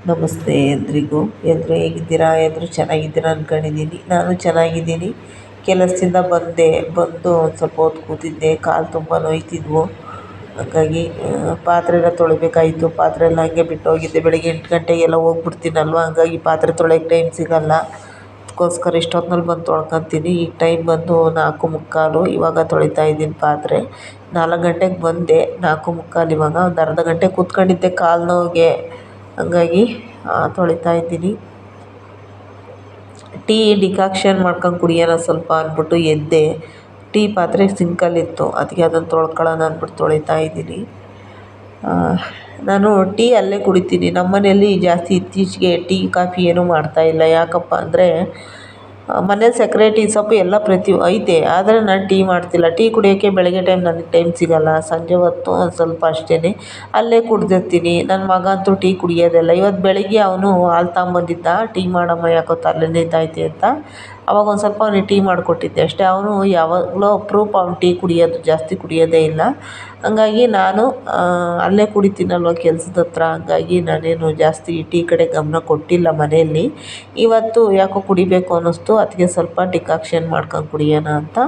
ನಮಸ್ತೆ ಎಲ್ರಿಗೂ. ಎಲ್ಲರೂ ಹೇಗಿದ್ದೀರಾ? ಎಲ್ಲರೂ ಚೆನ್ನಾಗಿದ್ದೀರಾ ಅಂದ್ಕೊಂಡಿದ್ದೀನಿ. ನಾನು ಚೆನ್ನಾಗಿದ್ದೀನಿ. ಕೆಲಸದಿಂದ ಬಂದು ಒಂದು ಸ್ವಲ್ಪ ಹೊತ್ತು ಕೂತಿದ್ದೆ. ಕಾಲು ತುಂಬ ನೋಯ್ತಿದ್ವು. ಹಾಗಾಗಿ ಪಾತ್ರೆ ಎಲ್ಲ ತೊಳಿಬೇಕಾಯಿತು. ಪಾತ್ರೆ ಎಲ್ಲ ಹಂಗೆ ಬಿಟ್ಟೋಗಿದ್ದೆ. ಬೆಳಗ್ಗೆ 8 ಗಂಟೆಗೆಲ್ಲ ಹೋಗ್ಬಿಡ್ತೀನಲ್ವ, ಹಂಗಾಗಿ ಪಾತ್ರೆ ತೊಳೆಯೋಕ್ಕೆ ಟೈಮ್ ಸಿಗೋಲ್ಲ. ಅದಕ್ಕೋಸ್ಕರ ಇಷ್ಟೊತ್ತಿನಲ್ಲಿ ಬಂದು ತೊಳ್ಕೊತೀನಿ. ಈಗ ಟೈಮ್ ಬಂದು 4:45. ಇವಾಗ ತೊಳಿತಾ ಇದ್ದೀನಿ ಪಾತ್ರೆ. 4 ಗಂಟೆಗೆ ಬಂದೆ, 4:45. ಇವಾಗ ಒಂದು ಅರ್ಧ ಗಂಟೆ ಕೂತ್ಕೊಂಡಿದ್ದೆ ಕಾಲು ನೋವಿಗೆ, ಹಂಗಾಗಿ ತೊಳಿತಾ ಇದ್ದೀನಿ. ಟೀ ಡಿಕಾಕ್ಷನ್ ಮಾಡ್ಕೊಂಡು ಕುಡಿಯೋಣ ಸ್ವಲ್ಪ ಅಂದ್ಬಿಟ್ಟು ಎದ್ದೆ. ಟೀ ಪಾತ್ರೆ ಸಿಂಕಲ್ಲಿತ್ತು, ಅದಕ್ಕೆ ಅದನ್ನು ತೊಳ್ಕೊಳ್ಳೋಣ ಅಂದ್ಬಿಟ್ಟು ತೊಳಿತಾ ಇದ್ದೀನಿ. ನಾನು ಟೀ ಅಲ್ಲೇ ಕುಡಿತೀನಿ. ನಮ್ಮ ಮನೆಯಲ್ಲಿ ಜಾಸ್ತಿ ಇತ್ತೀಚೆಗೆ ಟೀ ಕಾಫಿ ಏನೂ ಮಾಡ್ತಾಯಿಲ್ಲ. ಯಾಕಪ್ಪ ಅಂದರೆ ಮನೇಲಿ ಸಕ್ಕರೆ ಟೀ ಸೊಪ್ಪು ಎಲ್ಲ ಐತೆ, ಆದರೆ ನಾನು ಟೀ ಮಾಡ್ತಿಲ್ಲ. ಟೀ ಕುಡಿಯೋಕ್ಕೆ ಬೆಳಗ್ಗೆ ನನಗೆ ಟೈಮ್ ಸಿಗೋಲ್ಲ. ಸಂಜೆ ಹೊತ್ತು ಒಂದು ಸ್ವಲ್ಪ ಅಷ್ಟೇ, ಅಲ್ಲೇ ಕುಡ್ದಿರ್ತೀನಿ. ನನ್ನ ಮಗ ಅಂತೂ ಟೀ ಕುಡಿಯೋದಿಲ್ಲ. ಇವತ್ತು ಬೆಳಗ್ಗೆ ಅವನು ಹಾಲು ತಗೊಂಬಂದಿದ್ದ. ಟೀ ಮಾಡಮ್ಮ, ಯಾಕೋ ತಲೆ ನೋಯ್ತೈತೆ ಅಂತ. ಅವಾಗ ಒಂದು ಸ್ವಲ್ಪ ಅವನಿಗೆ ಟೀ ಮಾಡಿಕೊಟ್ಟಿದ್ದೆ ಅಷ್ಟೇ. ಅವನು ಯಾವಾಗಲೂ ಅಪರೂಪ ಅವ್ನು ಟೀ ಕುಡಿಯೋದು, ಜಾಸ್ತಿ ಕುಡಿಯೋದೇ ಇಲ್ಲ. ಹಂಗಾಗಿ ನಾನು ಅಲ್ಲೇ ಕುಡಿತೀನಲ್ವ ಕೆಲಸದ ಹತ್ರ, ಹಂಗಾಗಿ ನಾನೇನು ಜಾಸ್ತಿ ಟೀ ಕಡೆ ಗಮನ ಕೊಟ್ಟಿಲ್ಲ ಮನೆಯಲ್ಲಿ. ಇವತ್ತು ಯಾಕೋ ಕುಡಿಬೇಕು ಅನ್ನಿಸ್ತು, ಅದಕ್ಕೆ ಸ್ವಲ್ಪ ಡಿಕಾಕ್ಷನ್ ಮಾಡ್ಕೊಂಡು ಕುಡಿಯೋಣ ಅಂತ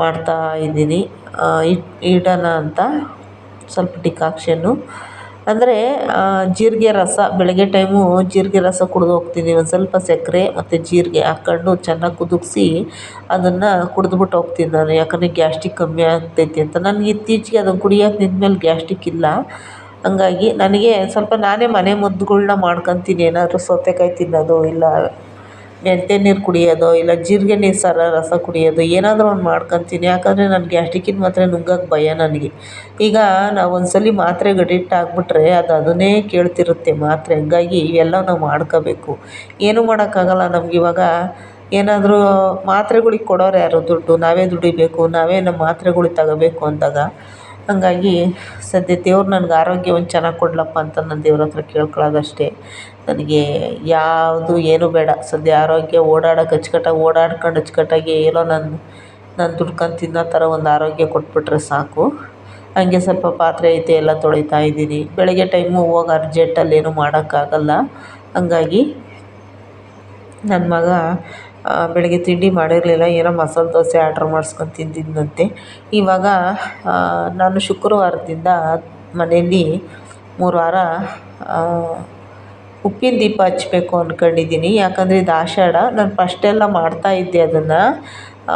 ಮಾಡ್ತಾ ಇದ್ದೀನಿ. ಇಡೋಣ ಅಂತ ಸ್ವಲ್ಪ ಡಿಕಾಕ್ಷನ್ನು ಅಂದರೆ ಜೀರಿಗೆ ರಸ. ಬೆಳಗ್ಗೆ ಟೈಮು ಜೀರಿಗೆ ರಸ ಕುಡಿದು ಹೋಗ್ತೀನಿ. ಒಂದು ಸ್ವಲ್ಪ ಸಕ್ಕರೆ ಮತ್ತು ಜೀರಿಗೆ ಹಾಕ್ಕೊಂಡು ಚೆನ್ನಾಗಿ ಕುದಿಸಿ ಅದನ್ನು ಕುಡಿದ್ಬಿಟ್ಟು ಹೋಗ್ತೀನಿ ನಾನು. ಯಾಕಂದರೆ ಗ್ಯಾಸ್ಟ್ರಿಕ್ ಕಮ್ಮಿ ಆಗ್ತೈತೆ ಅಂತ. ನನಗೆ ಇತ್ತೀಚೆಗೆ ಅದನ್ನು ಕುಡಿಯೋಕೆ ನಿಂತಮೇಲೆ ಗ್ಯಾಸ್ಟ್ರಿಕ್ ಇಲ್ಲ. ಹಂಗಾಗಿ ನನಗೆ ಸ್ವಲ್ಪ ನಾನೇ ಮನೆ ಮದ್ದುಗಳ್ನ ಮಾಡ್ಕೊತೀನಿ. ಏನಾದರೂ ಸೌತೆಕಾಯಿ ತಿನ್ನೋದು, ಇಲ್ಲ ಮೆಂತ್ಯ ನೀರು ಕುಡಿಯೋದು, ಇಲ್ಲ ಜೀರಿಗೆ ನೀರು ರಸ ಕುಡಿಯೋದು, ಏನಾದರೂ ಒಂದು ಮಾಡ್ಕೊತೀನಿ. ಯಾಕಂದರೆ ನಾನು ಗ್ಯಾಸ್ಟ್ರಿಕ್ಕಿನ ಮಾತ್ರೆ ನುಂಗೋಕ್ಕೆ ಭಯ ನನಗೆ. ಈಗ ನಾವು ಒಂದ್ಸಲ ಮಾತ್ರೆಗೆ ಅಡಿಕ್ಟ್ ಆಗಿಬಿಟ್ರೆ ಅದನ್ನೇ ಕೇಳ್ತಿರುತ್ತೆ ಮಾತ್ರೆ. ಹಂಗಾಗಿ ಇವೆಲ್ಲ ನಾವು ಮಾಡ್ಕೋಬೇಕು. ಏನೂ ಮಾಡೋಕ್ಕಾಗಲ್ಲ ನಮಗಿವಾಗ. ಏನಾದರೂ ಮಾತ್ರೆಗಳಿಗೆ ಕೊಡೋರು ಯಾರು? ದುಡ್ಡು ನಾವೇ ದುಡಿಬೇಕು, ನಾವೇ ನಮ್ಮ ಮಾತ್ರೆಗಳಿಗೆ ತಗೋಬೇಕು ಅಂದಾಗ. ಹಂಗಾಗಿ ಸದ್ಯ ದೇವ್ರು ನನಗೆ ಆರೋಗ್ಯ ಒಂದು ಚೆನ್ನಾಗಿ ಕೊಡಲಪ್ಪ ಅಂತ ನಾನು ದೇವ್ರ ಹತ್ರ ಕೇಳ್ಕೊಳ್ಳೋದಷ್ಟೇ. ನನಗೆ ಯಾವುದು ಏನೂ ಬೇಡ. ಸದ್ಯ ಆರೋಗ್ಯ, ಓಡಾಡೋಕೆ ಅಚ್ಚುಕಟ್ಟಾಗಿ ಓಡಾಡ್ಕೊಂಡು ಅಚ್ಚುಕಟ್ಟಾಗಿ ಏನೋ ನಾನು ದುಡ್ಕೊಂಡು ತಿನ್ನೋ ಥರ ಒಂದು ಆರೋಗ್ಯ ಕೊಟ್ಬಿಟ್ರೆ ಸಾಕು. ಹಂಗೆ ಸ್ವಲ್ಪ ಪಾತ್ರೆ ಐತೆ, ಎಲ್ಲ ತೊಳಿತಾ ಇದ್ದೀನಿ. ಬೆಳಗ್ಗೆ ಟೈಮು ಹೋಗಿ ಅರ್ಜೆಂಟಲ್ಲಿ ಏನೂ ಮಾಡೋಕ್ಕಾಗಲ್ಲ. ಹಂಗಾಗಿ ನನ್ನ ಮಗ ಬೆಳಗ್ಗೆ ತಿಂಡಿ ಮಾಡಿರಲಿಲ್ಲ. ಏನೋ ಮಸಾಲೆ ದೋಸೆ ಆರ್ಡ್ರ್ ಮಾಡಿಸ್ಕೊಂಡು ತಿಂದಿದ್ದಂತೆ. ಇವಾಗ ನಾನು ಶುಕ್ರವಾರದಿಂದ ಮನೆಯಲ್ಲಿ 3 ವಾರ ಉಪ್ಪಿನ ದೀಪ ಹಚ್ಚಬೇಕು ಅಂದ್ಕೊಂಡಿದ್ದೀನಿ. ಯಾಕಂದರೆ ಇದು ಆಷಾಢ. ನಾನು ಫಸ್ಟೆಲ್ಲ ಮಾಡ್ತಾಯಿದ್ದೆ ಅದನ್ನು.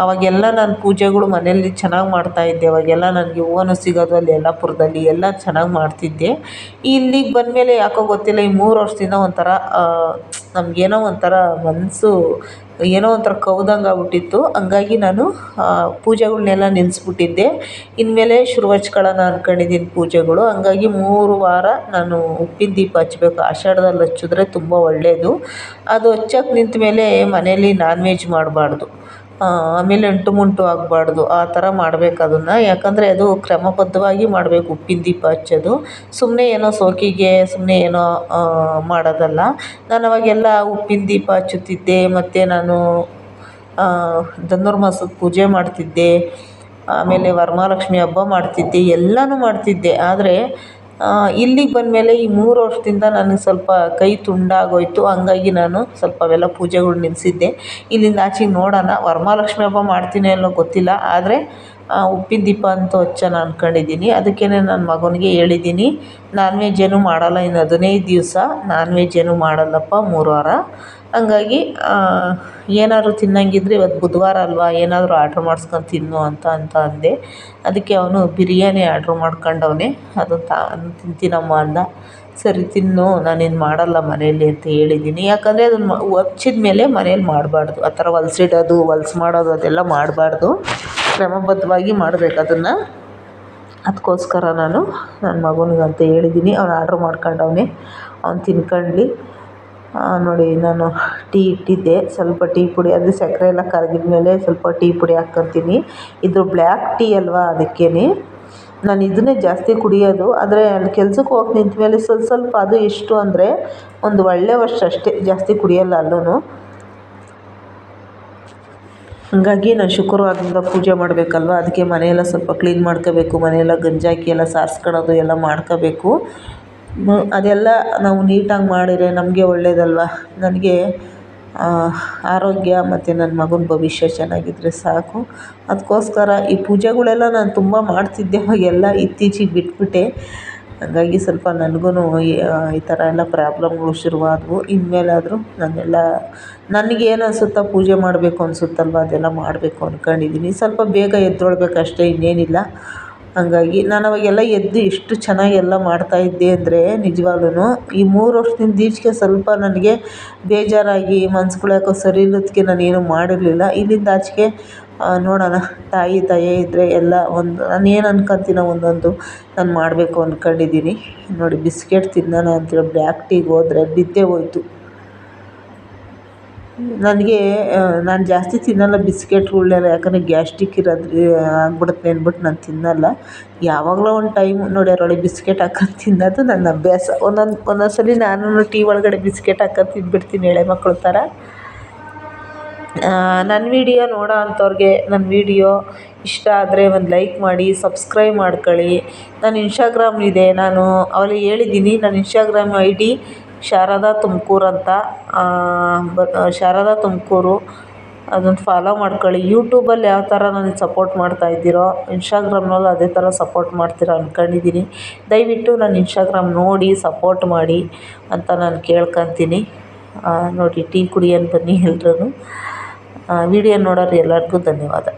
ಅವಾಗೆಲ್ಲ ನಾನು ಪೂಜೆಗಳು ಮನೆಯಲ್ಲಿ ಚೆನ್ನಾಗಿ ಮಾಡ್ತಾಯಿದ್ದೆ. ಅವಾಗೆಲ್ಲ ನನಗೆ ಹೂವನು ಸಿಗೋದು ಅಲ್ಲಿ ಯಲ್ಲಾಪುರದಲ್ಲಿ, ಎಲ್ಲ ಚೆನ್ನಾಗಿ ಮಾಡ್ತಿದ್ದೆ. ಇಲ್ಲಿಗೆ ಬಂದಮೇಲೆ ಯಾಕೋ ಗೊತ್ತಿಲ್ಲ, ಈ 3 ವರ್ಷದಿಂದ ಒಂಥರ ನಮಗೇನೋ ಒಂಥರ ಮನಸ್ಸು ಏನೋ ಒಂಥರ ಕವ್ದಂಗೆ ಆಗ್ಬಿಟ್ಟಿತ್ತು. ಹಂಗಾಗಿ ನಾನು ಪೂಜೆಗಳ್ನೆಲ್ಲ ನಿಲ್ಲಿಸ್ಬಿಟ್ಟಿದ್ದೆ. ಇನ್ಮೇಲೆ ಶುರು ಹಚ್ಕೊಳ್ಳೋಣ ಅಂದ್ಕೊಂಡಿದ್ದೀನಿ ಪೂಜೆಗಳು. ಹಂಗಾಗಿ 3 ವಾರ ನಾನು ಉಪ್ಪಿನ ದೀಪ ಹಚ್ಚಬೇಕು. ಆಷಾಢದಲ್ಲಿ ಹಚ್ಚಿದ್ರೆ ತುಂಬ ಒಳ್ಳೆಯದು. ಅದು ಹಚ್ಚೋಕೆ ನಿಂತ ಮೇಲೆ ಮನೇಲಿ ನಾನ್ ವೆಜ್ ಮಾಡಬಾರ್ದು. ಆಮೇಲೆ ಅಂಟು ಮುಂಟು ಆಗಬಾರ್ದು. ಆ ಥರ ಮಾಡಬೇಕು ಅದನ್ನು. ಯಾಕಂದರೆ ಅದು ಕ್ರಮಬದ್ಧವಾಗಿ ಮಾಡಬೇಕು ಉಪ್ಪಿನ ದೀಪ ಹಚ್ಚೋದು. ಸುಮ್ಮನೆ ಏನೋ ಶೋಕಿಗೆ ಸುಮ್ಮನೆ ಏನೋ ಮಾಡೋದಲ್ಲ. ನಾನು ಅವಾಗೆಲ್ಲ ಉಪ್ಪಿನ ದೀಪ ಹಚ್ಚುತ್ತಿದ್ದೆ. ಮತ್ತು ನಾನು ಧನುರ್ಮಾಸದ ಪೂಜೆ ಮಾಡ್ತಿದ್ದೆ. ಆಮೇಲೆ ವರಮಹಾಲಕ್ಷ್ಮಿ ಹಬ್ಬ ಮಾಡ್ತಿದ್ದೆ, ಎಲ್ಲನೂ ಮಾಡ್ತಿದ್ದೆ. ಆದರೆ ಇಲ್ಲಿಗೆ ಬಂದಮೇಲೆ ಈ 3 ವರ್ಷದಿಂದ ನನಗೆ ಸ್ವಲ್ಪ ಕೈ ತುಂಡಾಗೋಯ್ತು. ಹಂಗಾಗಿ ನಾನು ಸ್ವಲ್ಪ ಅವೆಲ್ಲ ಪೂಜೆಗಳು ನಿಲ್ಲಿಸಿದ್ದೆ. ಇಲ್ಲಿಂದ ಆಚೆಗೆ ನೋಡೋಣ, ವರಮಹಾಲಕ್ಷ್ಮಿ ಹಬ್ಬ ಮಾಡ್ತೀನಿ ಅನ್ನೋ ಗೊತ್ತಿಲ್ಲ. ಆದರೆ ಉಪ್ಪಿನ ದೀಪ ಅಂತೂ ಹಚ್ಚೋಣ ಅಂದ್ಕೊಂಡಿದ್ದೀನಿ. ಅದಕ್ಕೇ ನನ್ನ ಮಗನಿಗೆ ಹೇಳಿದ್ದೀನಿ, ನಾನ್ ವೆಜ್ ಏನೂ ಮಾಡೋಲ್ಲ ಇನ್ನು 15 ದಿವಸ. ನಾನ್ ವೆಜ್ ಏನೂ ಮಾಡಲ್ಲಪ್ಪ 3 ವಾರ. ಹಂಗಾಗಿ ಏನಾದರೂ ತಿನ್ನೋಂಗಿದ್ರೆ ಇವತ್ತು ಬುಧವಾರ ಅಲ್ವಾ, ಏನಾದರೂ ಆರ್ಡ್ರ್ ಮಾಡಿಸ್ಕೊಂಡು ತಿನ್ನು ಅಂತ ಅಂದೆ. ಅದಕ್ಕೆ ಅವನು ಬಿರಿಯಾನಿ ಆರ್ಡ್ರ್ ಮಾಡ್ಕೊಂಡವನೆ. ಅದನ್ನು ತಿಂತೀನಮ್ಮ ಅಂದ. ಸರಿ ತಿನ್ನು, ನಾನೇನು ಮಾಡಲ್ಲ ಮನೆಯಲ್ಲಿ ಅಂತ ಹೇಳಿದ್ದೀನಿ. ಯಾಕಂದರೆ ಅದನ್ನು ಹಚ್ಚಿದ ಮೇಲೆ ಮನೇಲಿ ಮಾಡಬಾರ್ದು. ಆ ಥರ ಹೊಲ್ಸಿಡೋದು, ಹೊಲ್ಸು ಮಾಡೋದು ಅದೆಲ್ಲ ಮಾಡಬಾರ್ದು. ಕ್ರಮಬದ್ಧವಾಗಿ ಮಾಡಬೇಕು ಅದನ್ನು. ಅದಕ್ಕೋಸ್ಕರ ನಾನು ನನ್ನ ಮಗನಿಗಂತ ಹೇಳಿದ್ದೀನಿ. ಅವ್ನು ಆರ್ಡ್ರ್ ಮಾಡ್ಕೊಂಡವನೆ, ಅವ್ನು ತಿನ್ಕೊಳ್ಳಿ. ನೋಡಿ, ನಾನು ಟೀ ಇಟ್ಟಿದ್ದೆ. ಸ್ವಲ್ಪ ಟೀ ಪುಡಿ, ಅದು ಸಕ್ಕರೆ ಎಲ್ಲ ಕರಗಿದ ಮೇಲೆ ಸ್ವಲ್ಪ ಟೀ ಪುಡಿ ಹಾಕ್ಕೊತೀನಿ. ಇದು ಬ್ಲ್ಯಾಕ್ ಟೀ ಅಲ್ವಾ, ಅದಕ್ಕೇ ನಾನು ಇದನ್ನೇ ಜಾಸ್ತಿ ಕುಡಿಯೋದು. ಆದರೆ ಅಲ್ಲಿ ಕೆಲ್ಸಕ್ಕೆ ಹೋಗಿ ನಿಂತ ಮೇಲೆ ಸ್ವಲ್ಪ ಅದು ಎಷ್ಟು ಅಂದರೆ ಒಂದು ಒಳ್ಳೆ ವರ್ಷ ಅಷ್ಟೇ, ಜಾಸ್ತಿ ಕುಡಿಯೋಲ್ಲ ಅಲ್ಲೂ. ಹಂಗಾಗಿ ನಾನು ಶುಕ್ರವಾರದಿಂದ ಪೂಜೆ ಮಾಡಬೇಕಲ್ವ, ಅದಕ್ಕೆ ಮನೆಯೆಲ್ಲ ಸ್ವಲ್ಪ ಕ್ಲೀನ್ ಮಾಡ್ಕೋಬೇಕು. ಮನೆಯೆಲ್ಲ ಗಂಜಾಕಿ ಎಲ್ಲ ಸಾರಿಸ್ಕೊಳ್ಳೋದು ಎಲ್ಲ ಮಾಡ್ಕೋಬೇಕು. ಅದೆಲ್ಲ ನಾವು ನೀಟಾಗಿ ಮಾಡಿದ್ರೆ ನಮಗೆ ಒಳ್ಳೆಯದಲ್ವ. ನನಗೆ ಆರೋಗ್ಯ ಮತ್ತು ನನ್ನ ಮಗನ ಭವಿಷ್ಯ ಚೆನ್ನಾಗಿದ್ದರೆ ಸಾಕು. ಅದಕ್ಕೋಸ್ಕರ ಈ ಪೂಜೆಗಳೆಲ್ಲ ನಾನು ತುಂಬ ಮಾಡ್ತಿದ್ದೆ, ಅವಾಗೆಲ್ಲ ಇತ್ತೀಚಿಗೆ ಬಿಟ್ಬಿಟ್ಟೆ. ಹಾಗಾಗಿ ಸ್ವಲ್ಪ ನನಗೂ ಈ ಥರ ಎಲ್ಲ ಪ್ರಾಬ್ಲಮ್ಗಳು ಶುರುವಾದವು. ಇನ್ಮೇಲಾದರೂ ನಾನೆಲ್ಲ ನನಗೇನು ಅನಿಸುತ್ತೋ ಪೂಜೆ ಮಾಡಬೇಕು ಅನಿಸುತ್ತಲ್ವ ಅದೆಲ್ಲ ಮಾಡಬೇಕು ಅಂದ್ಕೊಂಡಿದ್ದೀನಿ. ಸ್ವಲ್ಪ ಬೇಗ ಎದ್ದೇಳ್ಬೇಕಷ್ಟೇ, ಇನ್ನೇನಿಲ್ಲ. ಹಾಗಾಗಿ ನಾನು ಅವಾಗೆಲ್ಲ ಎದ್ದು ಎಷ್ಟು ಚೆನ್ನಾಗಿ ಎಲ್ಲ ಮಾಡ್ತಾಯಿದ್ದೆ ಅಂದರೆ ನಿಜವಾಗ್ಲೂ ಈ 3 ವರ್ಷದಿಂದ ಈಚೆಗೆ ಸ್ವಲ್ಪ ನನಗೆ ಬೇಜಾರಾಗಿ ಮನ್ಸುಗಳು ಯಾಕೋ ಸರಿ ಇಲ್ಲದಕ್ಕೆ ನಾನೇನು ಮಾಡಿರಲಿಲ್ಲ. ಇಲ್ಲಿಂದ ಆಚೆಗೆ ನೋಡೋಣ, ತಾಯಿ ದಯೆ ಇದ್ದರೆ ಎಲ್ಲ ನಾನೇನು ಅನ್ಕೊತೀನೋ ಒಂದೊಂದು ನಾನು ಮಾಡಬೇಕು ಅಂದ್ಕೊಂಡಿದ್ದೀನಿ. ನೋಡಿ, ಬಿಸ್ಕೆಟ್ ತಿನ್ನೋಣ ಅಂತೇಳಿ ಬ್ಲ್ಯಾಕ್ ಟೀಗೆ ಹೋದರೆ ನಿದ್ದೆ ಹೋಯ್ತು ನನಗೆ. ನಾನು ಜಾಸ್ತಿ ತಿನ್ನಲ್ಲ ಬಿಸ್ಕೆಟ್ಗಳ್ನೆಲ್ಲ, ಯಾಕಂದರೆ ಗ್ಯಾಸ್ಟ್ರಿಕ್ ಆಗ್ಬಿಡುತ್ತೆ ಅಂದ್ಬಿಟ್ಟು ನಾನು ತಿನ್ನಲ್ಲ. ಯಾವಾಗಲೋ ಒಂದು ಟೈಮು ನೋಡಿ ಅದರೊಳಗೆ ಬಿಸ್ಕೆಟ್ ಹಾಕ್ಕೊಂಡು ತಿನ್ನೋದು ನನ್ನ ಅಭ್ಯಾಸ. ಒಂದೊಂದು ಸಲ ನಾನು ಟೀ ಒಳಗಡೆ ಬಿಸ್ಕೆಟ್ ಹಾಕ್ಕೊಂಡು ತಿಂದ್ಬಿಡ್ತೀನಿ ಎಳೆ ಮಕ್ಳ ಥರ. ನನ್ನ ವಿಡಿಯೋ ನೋಡೋ ಅಂಥವ್ರಿಗೆ ನನ್ನ ವಿಡಿಯೋ ಇಷ್ಟ ಆದರೆ ಒಂದು ಲೈಕ್ ಮಾಡಿ, ಸಬ್ಸ್ಕ್ರೈಬ್ ಮಾಡ್ಕೊಳ್ಳಿ. ನನ್ನ ಇನ್ಸ್ಟಾಗ್ರಾಮ್ ಇದೆ, ನಾನು ಅವಲ್ಲಿ ಹೇಳಿದ್ದೀನಿ. ನನ್ನ ಇನ್ಸ್ಟಾಗ್ರಾಮ್ ID ಶಾರದಾ ತುಮಕೂರು ಅಂತ, ಶಾರದಾ ತುಮಕೂರು. ಅದನ್ನು ಫಾಲೋ ಮಾಡ್ಕೊಳ್ಳಿ. ಯೂಟ್ಯೂಬಲ್ಲಿ ಯಾವ ಥರ ನನಗೆ ಸಪೋರ್ಟ್ ಮಾಡ್ತಾಯಿದ್ದೀರೋ ಇನ್ಸ್ಟಾಗ್ರಾಮ್ನಲ್ಲೂ ಅದೇ ಥರ ಸಪೋರ್ಟ್ ಮಾಡ್ತೀರ ಅಂದ್ಕೊಂಡಿದ್ದೀನಿ. ದಯವಿಟ್ಟು ನನ್ನ ಇನ್ಸ್ಟಾಗ್ರಾಮ್ ನೋಡಿ ಸಪೋರ್ಟ್ ಮಾಡಿ ಅಂತ ನಾನು ಕೇಳ್ಕೊತೀನಿ. ನೋಡಿ, ಟೀ ಕುಡಿಯೋಣ ಬನ್ನಿ ಎಲ್ರೂ. ವಿಡಿಯೋ ನೋಡೋರು ಎಲ್ಲರಿಗೂ ಧನ್ಯವಾದ.